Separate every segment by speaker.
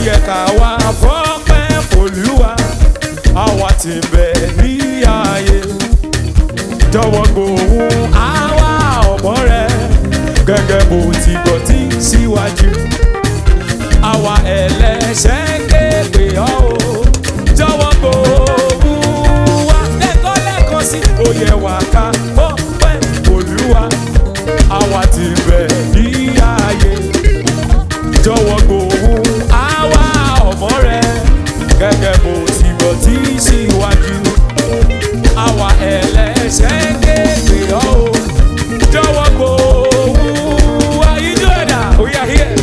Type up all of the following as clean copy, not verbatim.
Speaker 1: yẹ ká wá fọ́pẹ́ f'Olúwa, àwa tí ń bẹ ní ayé. Jọ̀wọ́ gbóhùn àwa ọmọ rẹ, gẹ́gẹ́ bó ti gbọ́ tí síwájú. Àwa ẹlẹ́ṣẹ̀ ké pè ọ́ o, jọ̀wọ́ gbóhùn wa. Lẹ́ẹ̀kan sí, ó yẹ wá ká fọ́pẹ́ f'Olúwa, àwa tí ń bẹ ní ayé. Jọ̀wọ́ gbóhùn àwa ọmọ rẹ, gẹ́gẹ́ bó ti gbọ́ tí síwájú. Àwa ẹlẹ́ṣẹ̀ ké pè ọ́ o, jọ̀wọ́ gbóhùn wa. Ijó ẹ̀dá, we are here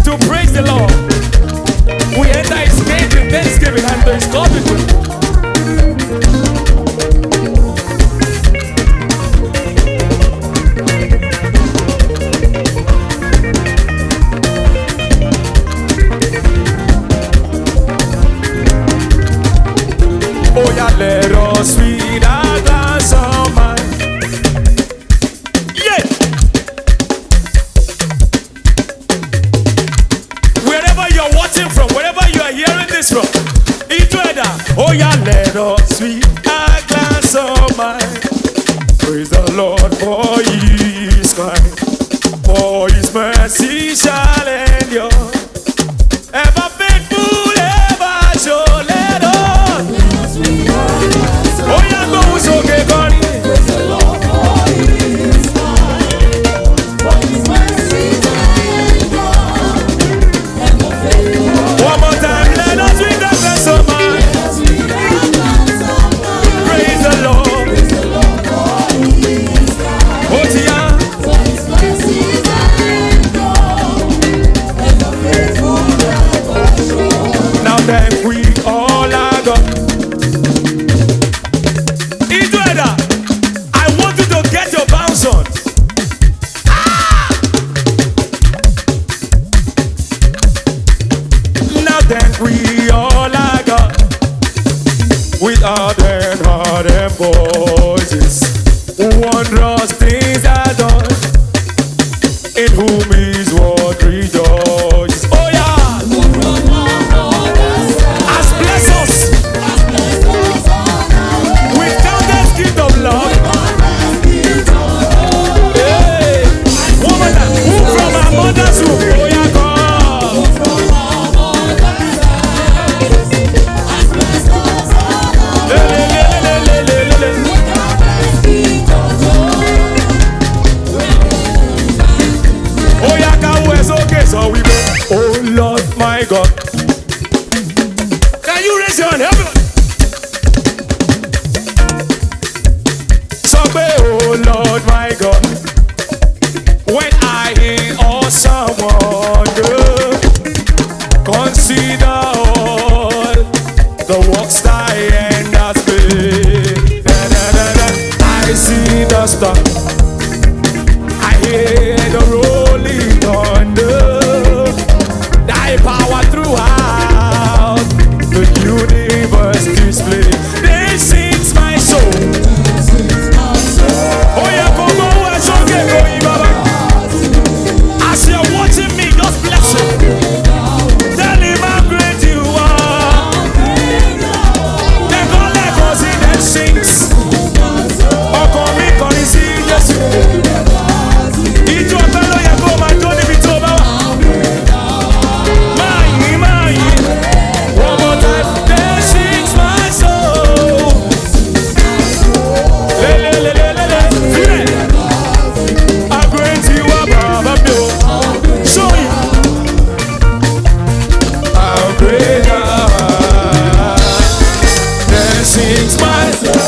Speaker 1: to praise the Lord. We enter His gate with thanksgiving and to His court with praise. Oh yeah, let us sweet our glass of wine. Yeah. Wherever you're watching from, wherever you are hearing this from, oh yeah, let us sweet our glass of wine. Praise the Lord for He is kind, for His mercy shall endure. Ever faithful, ever sure, let us. Oh yeah, go so get going.
Speaker 2: Praise the Lord for He is kind, for His mercy shall endure. Ever faithful.
Speaker 1: One more time, let us sweet our glass of wine. Praise the Lord.
Speaker 2: Praise the Lord for He is kind,
Speaker 1: Oh yeah.
Speaker 2: for His mercy shall endure. Ever faithful, ever sure.
Speaker 1: Now then we all are God. Idueda, I want you to get your bounce on. Now then we all are God. With our heart and voices, wondrous things are done. In whom His word rejoices. Oh yeah. Has blessed us with countless gifts of love. Hey, woman, who from our mother's womb? Oh yeah, God. Le, le, le, le, le, le, le, le. Oh yeah, God, it's okay, so we go. Oh Lord, my God. Can you raise your hand, everyone? So say, oh Lord, my God. When I hear awesome wonder, consider all the works thy hand has made. Da, da, da, da. I see the star, I hear the rolling thunder, thy power throughout the universe display. This sings my soul. Oh yeah, come on, it's okay, go Baba. As you're watching me, just bless him. Tell him how great you are. They call it cause he then sings. Oh, come in, come in, see, yes. Ijo fellow, you go, my Johnny, be to Baba. My, one more time. There sings my soul. Le, le, le, le, le, le. Feel it. How great you are, Baba, Bill. Show you. How great you are. There sings my soul.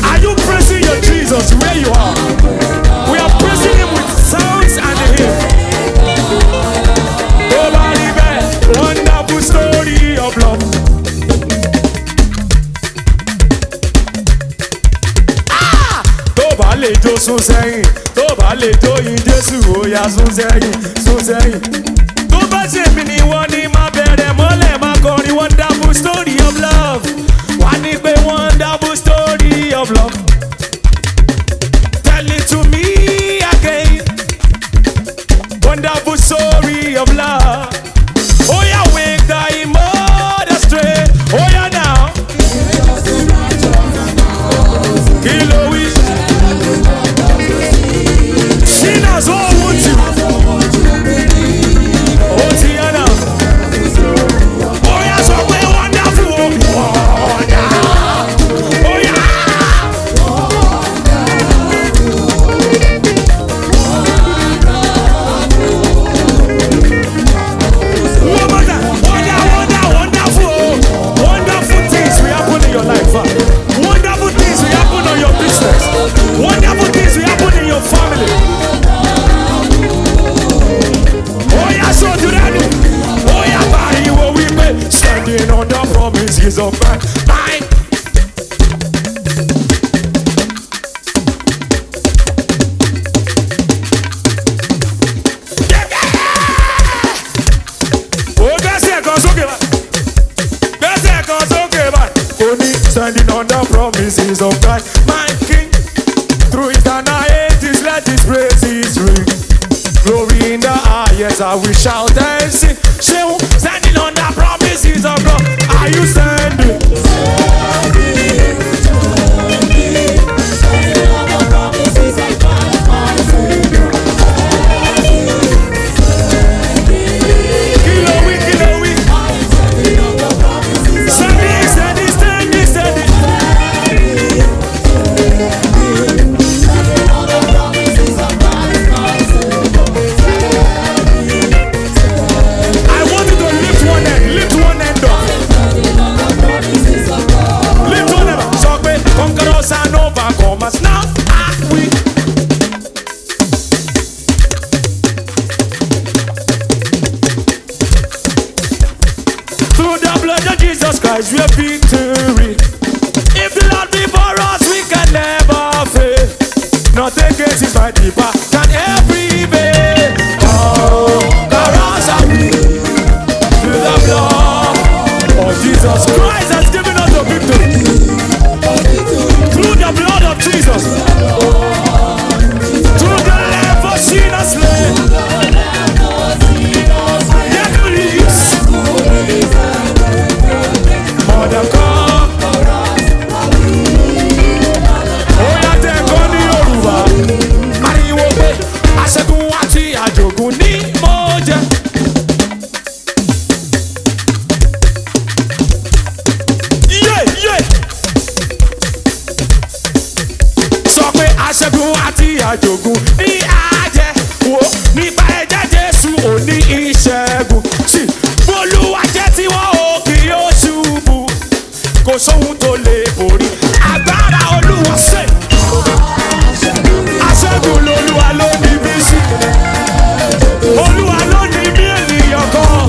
Speaker 1: Are you praising your Jesus where you are? We are praising him with sounds and hymn. Nobody bet, wonderful story of love. Tó bá lè jó sún sẹ́yìn, tó bá lè jó yin Jésù, ó yá sún sẹ́yìn, sún sẹ́yìn. Tó bá ṣe mí ni wọ́n ní máa bẹ̀rẹ̀ mọ́lẹ̀ máa kọrin wonderful story of love. Wá ní pé wonderful story of love. Tell it to me again. Wonderful story. promises of Christ, my King. Through eternal ages, let His praises ring. Glory in the highest, I will shout and sing. Standing on the promises of God. Are you standing? We have victory. If the Lord be for us, we can never fail. Nothing against His mighty power can every day. Oh, caress are we through the blood of Jesus Christ has given us the victory. Through the blood of Jesus, through the lamb for sin and slain. Àjogún ní àjẹ wo nípa ẹ̀jẹ̀ Jésù òní ìṣẹ́gun sí Olúwa jẹ́ tiwọn ò kì yóò ṣubú kò sóhun tó lè borí agbára Olúwa ṣe aṣẹ́gun lolúwa ló ní bí sí Olúwa ló ní bí ènìyàn kan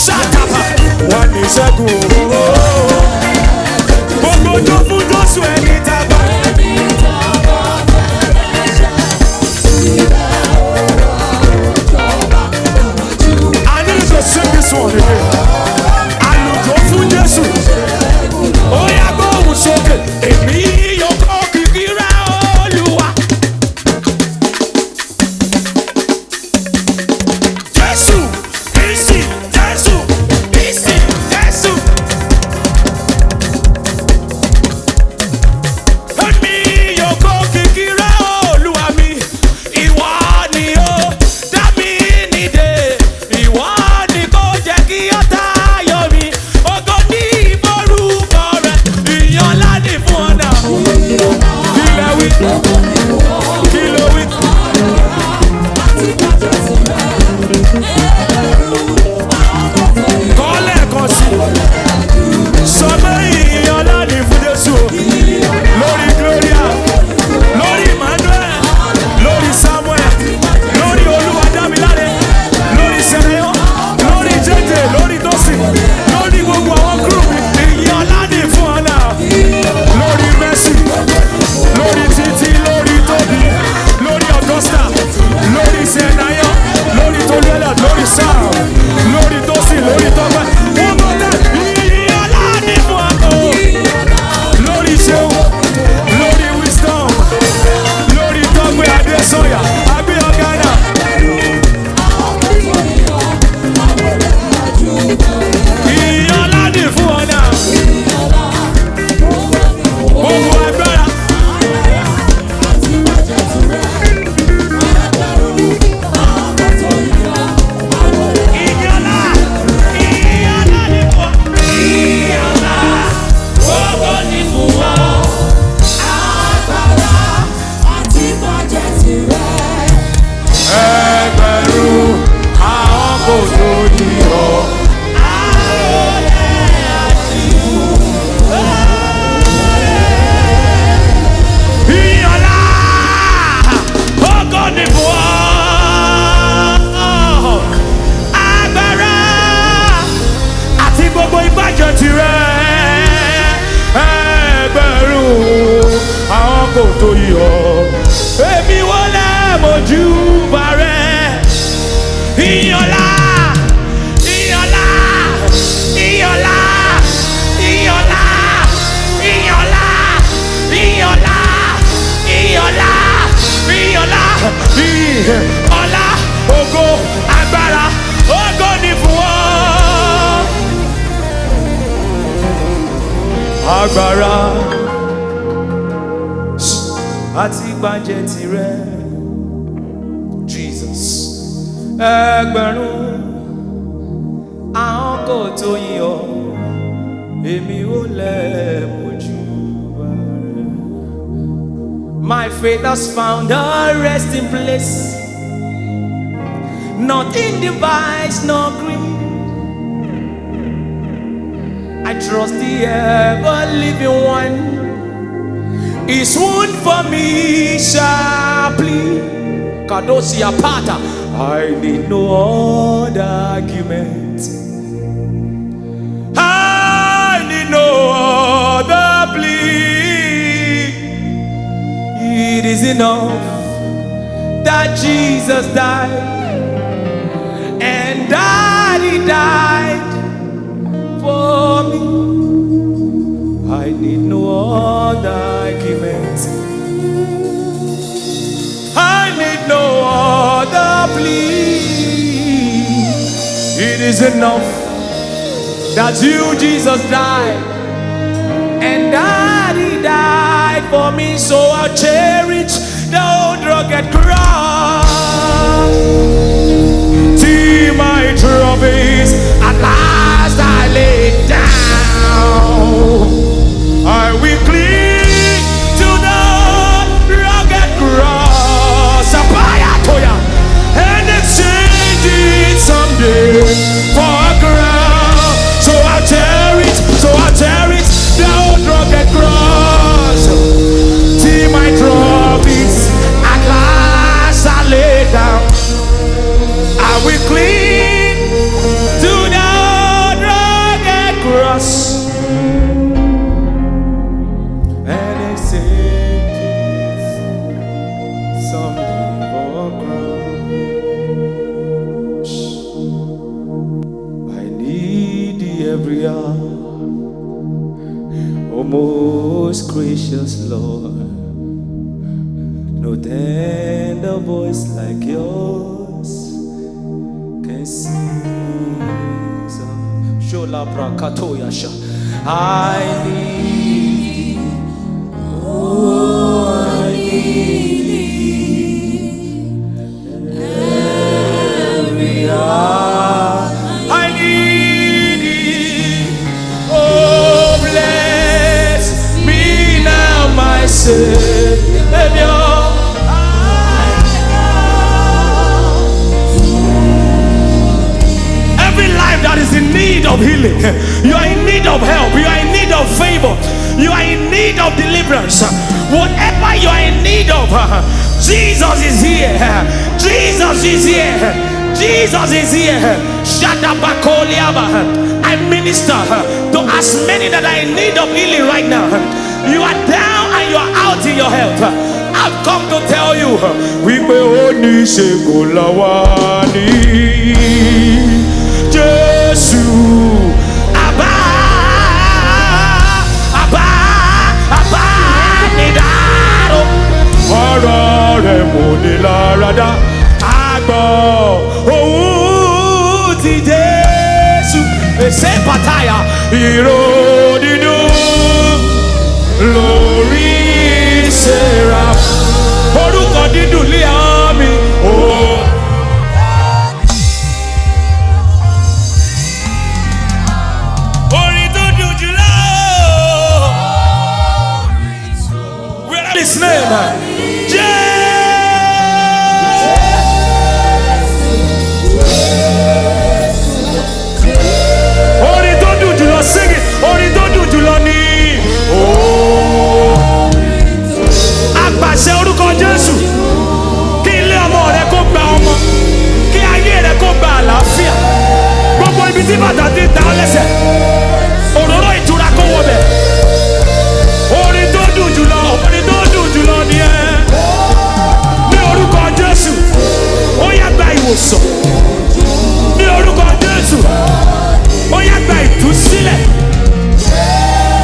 Speaker 1: ṣàkàbà wà ní ìṣẹ́gun gbogbo tó fún Jésù ẹni tàgbà. Sing this one again. Àlùjọ fún Jésù. Ó yá gbóhùn sókè. Èmi yóò kọ́ kìkì rẹ̀ Olúwa. Jésù, Kristi, Jésù, Kristi, Jésù. Èmi yóò kọ́ kìkì rẹ̀ Olúwa mi. Ìwọ ni ó dá mi nídè. Ìwọ kò tó yọ. Èmi wọlé mojú bàrẹ̀. Ìyànlá, ìyànlá, ìyànlá, ìyànlá, ìyànlá, agbára àti gbàjẹ́ tirẹ̀. Jesus. Ẹgbẹ̀rún àwọn kò tó yìn ọ́, èmi ò lè mojú bá rẹ̀. My faith has found a resting place, not in device nor creed. I trust the ever-living one. His wound for me sharply. Kadosia Pata. I need no other argument. I need no other plea. It is enough that Jesus died, and that He died for me. I need no other argument. I need no other plea. It is enough that you, Jesus, died, and that He died for me. So I'll cherish the old rugged cross. See my trophies, at last I lay down. I will cling to the rugged cross, and exchange it someday for a crown. So I'll cherish the old rugged cross. See my trophies, at last I lay down. I will cling to the old rugged cross. Oh, most gracious Lord, no tender voice like yours can sing. Shola prakatoya sha. I need, oh, I need every hour. I need it. Oh, bless me now, my Savior. Every life that is in need of healing, you are in need of help, you are in need of favor, you are in need of deliverance. Whatever you are in need of, Jesus is here. Jesus is here. Jesus is here. I minister to as many that are in need of healing right now. You are down and you are out in your health. I've come to tell you, we will only say Golawani Jesus. Abba, Abba, Abba, Nidaro. Orore Modilarada. Agbo. Oh, ti Jesu. Ese pataya. Iro dinu. Lori seraph. Orúkọ dídùn lé àmì. Oh. His name, Only don't do you sing it. Only don't do you ni. Oh, àgbàṣe orúkọ Jésù. Kí ilé ọmọ rẹ kó gba ọmọ. Kí ayé rẹ kó gba àlàáfíà. Gbogbo ibi tí bàtà ti ta ọ lẹ́sẹ̀. Òróró ìtura kó wọ bẹ̀. Orin tó dùn jùlọ, orin tó dùn jùlọ ni ẹ. Ní orúkọ Jésù, ó yá gba ìwòsàn. Ní orúkọ Jésù, ó yá gba ìtúsílẹ̀.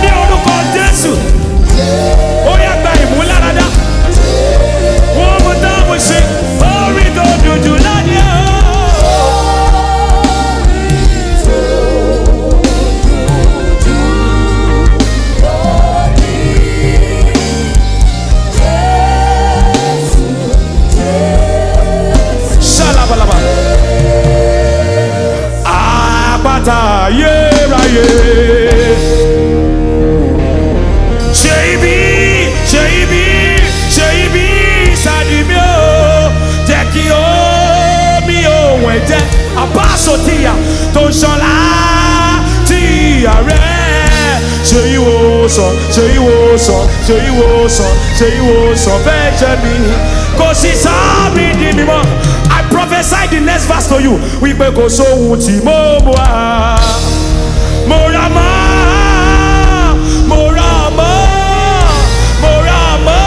Speaker 1: Ní orúkọ Jésù, ó yá gba ìmúláradá. Wọ́n mú táwọn ṣe orin tó dùn jùlọ ni ẹ. ìwòsàn, ṣe ìwòsàn, ṣe ìwòsàn, ṣe ìwòsàn fẹ́ jẹ́ mi. Kò sí sábì di mímọ́. I prophesy the next verse to you. Wípé kò sóhun tí mo mú wá. Mo ra mọ́, mo ra mọ́, mo ra mọ́,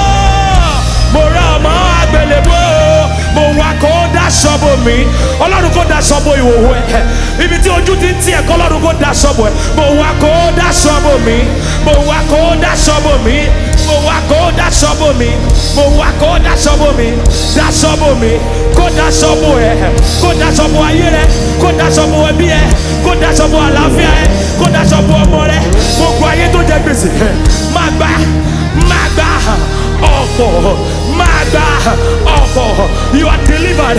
Speaker 1: mo ra mọ́ àgbélébùú. Mo wá kó daṣọ bò mí. Ọlọ́run kó daṣọ bò ìhòòhò ẹ̀. Ibi tí ojú ti ń tì ẹ́ kọ́ Ọlọ́run kó daṣọ bò ẹ̀. Mo wá kó daṣọ bò mí. Mo wá kó daṣọ bò mí. Mo wá kó daṣọ bò mí. Mo wá kó daṣọ bò mí. Daṣọ bò mí. Kó daṣọ bò ẹ̀. Kó daṣọ bò ayé rẹ̀. Kó daṣọ bò ẹbí ẹ̀. Kó daṣọ bò àlàáfíà ẹ̀. Kó daṣọ bò ọmọ rẹ̀. Gbogbo ayé tó jẹ gbèsè. Máa gbà. Máa gbà. Ọ̀pọ̀. Máa gbà. Ọ̀pọ̀. You are delivered.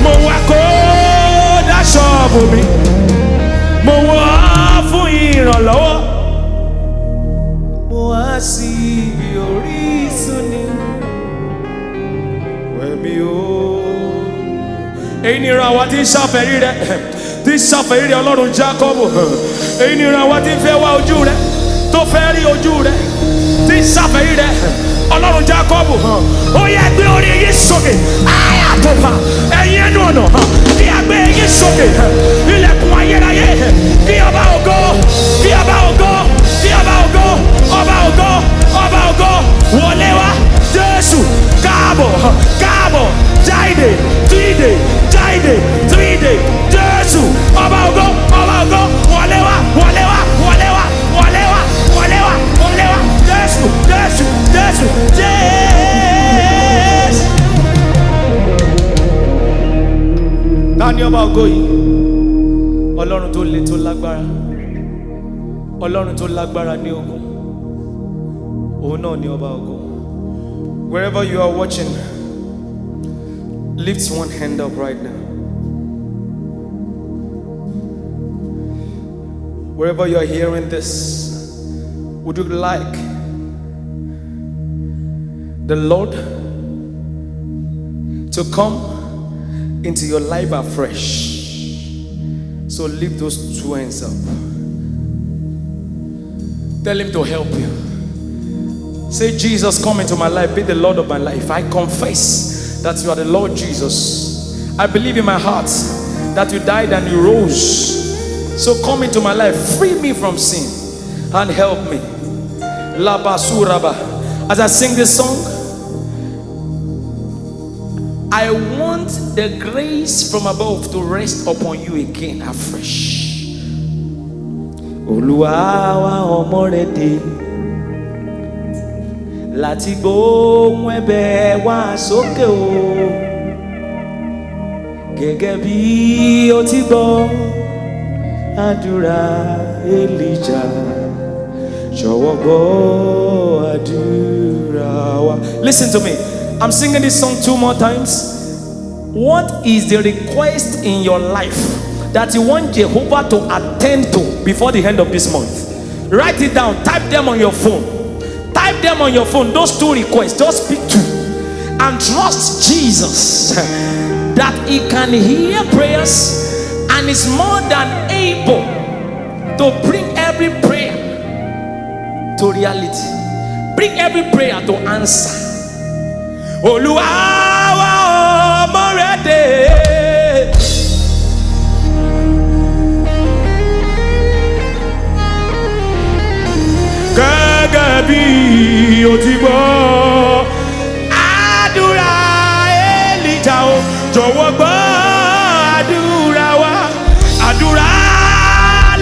Speaker 1: Mo wá kó daṣọ bò mí. Mo wá fún ìrànlọ́wọ́. Mo wá sí ibi orísun ni. Wẹ̀mí o. Èyí ni ìran àwa tí ń ṣàfẹ́rí rẹ̀. Tí ń ṣàfẹ́rí rẹ̀ Ọlọ́run Jákọ́bù. Èyí ni ìran àwa tí ń fẹ́ wá ojú rẹ̀. Tó fẹ́ rí ojú rẹ̀. Tí ń ṣàfẹ́rí rẹ̀ Ọlọ́run Jákọ́bù. Ó yẹ gbé orí yín sókè. Ayé àtọ̀pà. Ẹ̀yin ẹnu ọ̀nà. Kí a gbé yín sókè. Ilẹ̀kùn ayérayé. Kí ọba ògo. Kí ọba ògo. Kí ọba ògo. Ọba ògo. Ọba ògo. Wọlé wá. Jésù. Káàbọ̀. Káàbọ̀. Jáde. Tíde. Jáde. Tíde. Jésù. Ọba ògo. Ọba ògo. Wọlé wá. Wọlé wá. Wọlé wá. Wọlé wá. Wọlé wá. Wọlé wá. Jésù. Jésù. Jésù. Jésù. Tani ọba ògo yìí? Ọlọ́run tó le tó lágbára. Ọlọ́run tó lágbára ní ogun. Òun náà ni ọba ògo. Wherever you are watching, lift one hand up right now. Wherever you are hearing this, would you like the Lord to come into your life afresh? So lift those two hands up. Tell him to help you. Say, Jesus, come into my life. Be the Lord of my life. I confess that you are the Lord Jesus. I believe in my heart that you died and you rose. So come into my life. Free me from sin and help me. As I sing this song, I want the grace from above to rest upon you again afresh. Olúwa wa ọmọ rẹ̀ dé láti gbóhùn ẹ̀bẹ̀ wá sókè o, gẹ́gẹ́ bí ó ti gbọ́ àdúrà Elijah, jọ̀wọ́ gbọ́ àdúrà wa. Listen to me. I'm singing this song 2 more times. What is the request in your life that you want Jehovah to attend to before the end of this month? Write it down. Type them on your phone. Type them on your phone. Those 2 requests. Just pick 2. And trust Jesus that he can hear prayers and is more than able to bring every prayer to reality. Bring every prayer to answer. Olúwa wa ọmọ rẹ̀ dé. Gẹ́gẹ́ bí o ti gbọ́ àdúrà Elijah o, jọ̀wọ́ gbọ́ àdúrà wa. Àdúrà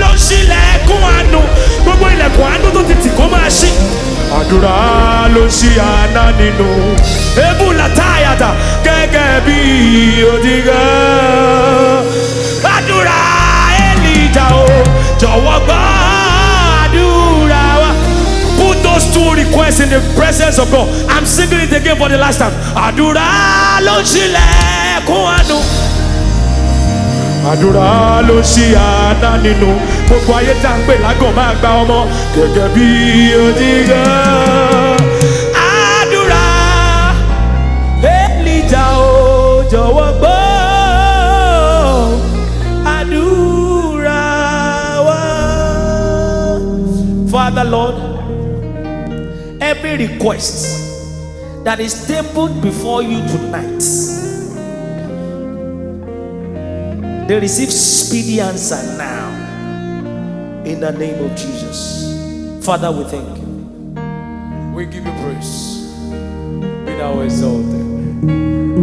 Speaker 1: ló ṣílẹ̀kùn àánú. Gbogbo ilẹ̀kùn àánú tó ti tì kó máa ṣí. Àdúrà ló ṣí àná nínú. Ebula táyàtà gẹ́gẹ́ bí òdìgá. Àdúrà Elijah o, jọ̀wọ́ gbọ́ àdúrà wa. Put those 2 requests in the presence of God. I'm singing it again for the last time. Àdúrà ló ṣílẹ̀kùn àánú. Àdúrà ló ṣí àná nínú. Gbogbo ayé tá ń pè lágàn máa gba ọmọ gẹ́gẹ́ bí òdìgá. Àdúrà Elijah o, jọ̀wọ́ gbọ́ àdúrà wa. Father Lord, any request that is tabled before you tonight, they receive speedy answer now. In the name of Jesus. Father, we thank you. We give you praise. Be thou exalted.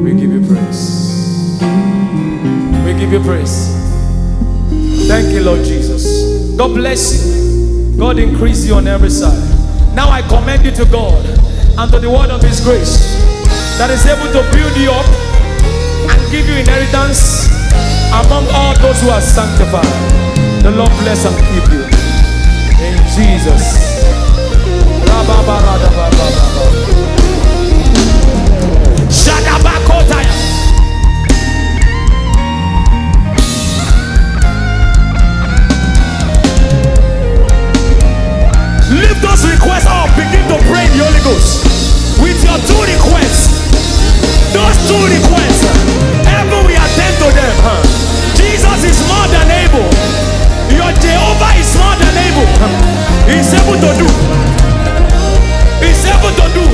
Speaker 1: We give you praise. We give you praise. Thank you, Lord Jesus. God bless you. God increase you on every side. Now I commend you to God and to the word of His grace that is able to build you up and give you inheritance among all those who are sanctified. The Lord bless and keep you. In Jesus. Lift those requests up. Begin to pray in the Holy Ghost. With your two requests. Those two requests. Ever we attend to them. Jesus is more than able. Your Jehovah is more than able. He's able to do. He's able to do.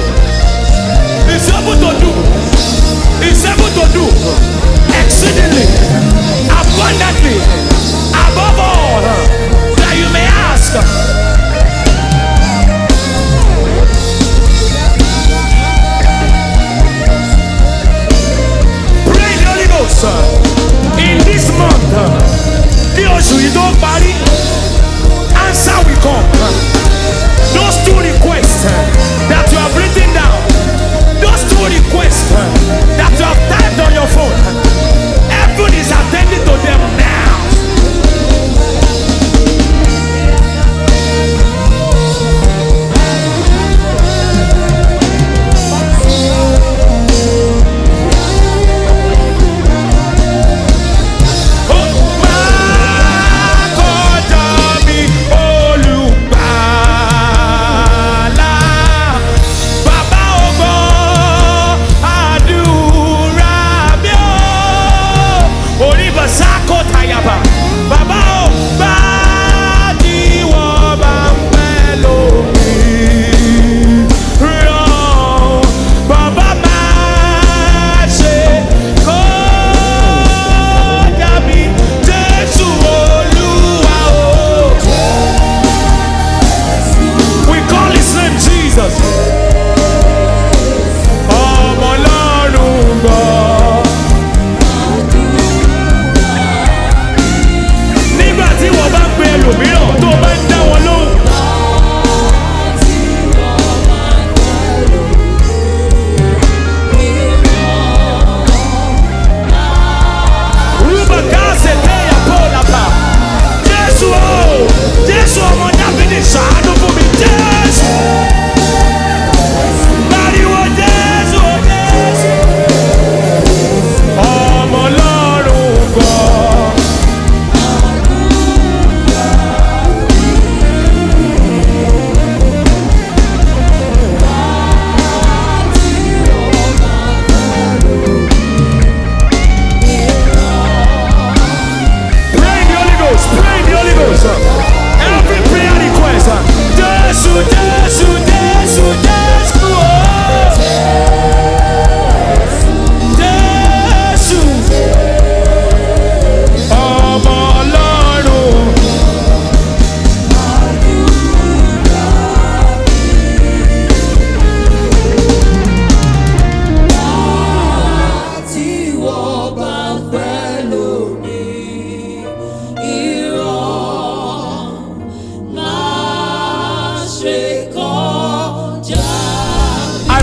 Speaker 1: He's able to do. He's able to do exceedingly, abundantly, above all that you may ask. Pray the Holy Ghost in this month. Answer will come. Those two requests that you have written down, those two requests that you have typed on your phone, heaven is attending to them now.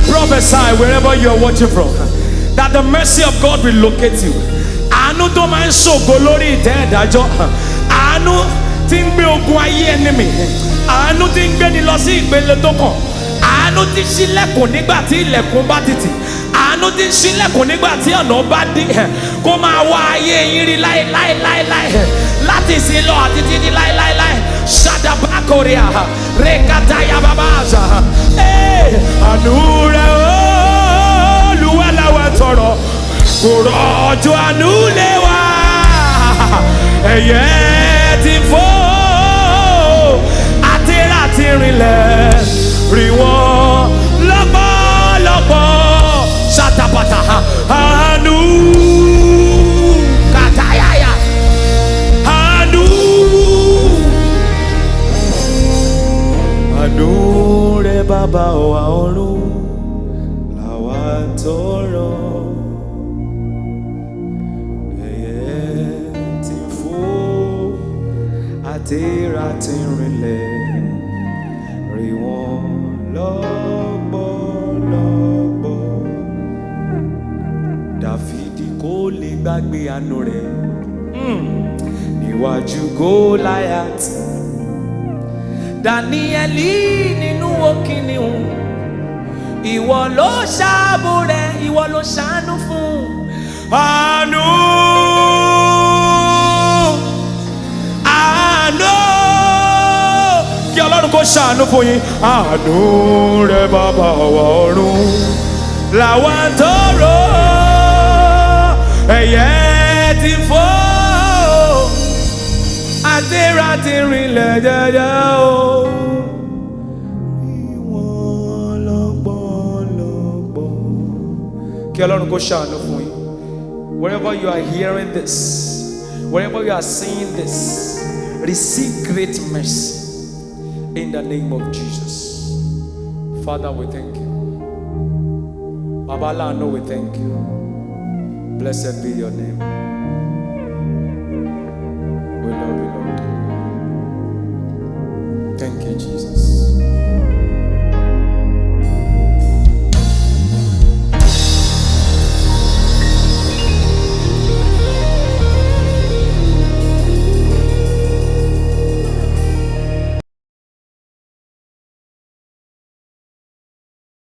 Speaker 1: Prophesy wherever you are watching from that the mercy of God will locate you. Àánú tó máa ń ṣògo lórí ìtẹ́ ìdájọ́, àánú tí ń gbé ogun ayé ẹni mì, àánú tí ń gbé ni lọ sí ìpele tó kàn, àánú tí ń ṣílẹ̀kùn nígbà tí ilẹ̀kùn bá tìtì, àánú tí ń ṣílẹ̀kùn nígbà tí ọ̀nà bá dí, kó máa wá ayé yín rí láéláéláé láti ìsìn lọ àti títí láéláéláé. Shadaba Korea, Rekataya Babaza. Àánú rẹ̀ Olúwa la wá tọrọ, kò rọ̀jò àánú lé wa. Ẹyẹ ti fò àti láti rinlẹ̀ rí wọn àtẹ́rà ti rinlẹ̀ rí wọn lọ́gbọ̀lọ́gbọ̀. Dáfídì kò lè gbàgbé àánú rẹ̀ níwájú Gòláyátì. Dáníẹ́lì nínú òkìnnìún, ìwọ ló ṣààbò rẹ̀, ìwọ ló ṣàánú fún. Àánú, àánú, kí Ọlọ́run kó ṣàánú fún yín. Àánú rẹ̀ bàbá wa ọ̀run làwa ń tọrọ, ẹyẹ ti fò, àtẹ́rà ti rinlẹ̀ jẹ́jẹ́ o. Ìwọ̀n lọ́gbọ̀lọ́gbọ̀. Kí Ọlọ́run kó ṣàánú fún yín. Wherever you are hearing this, wherever you are seeing this, receive great mercy in the name of Jesus. Father, we thank you. Baba Lano, we thank you. Blessed be your name. We love you, Lord. Thank you, Jesus.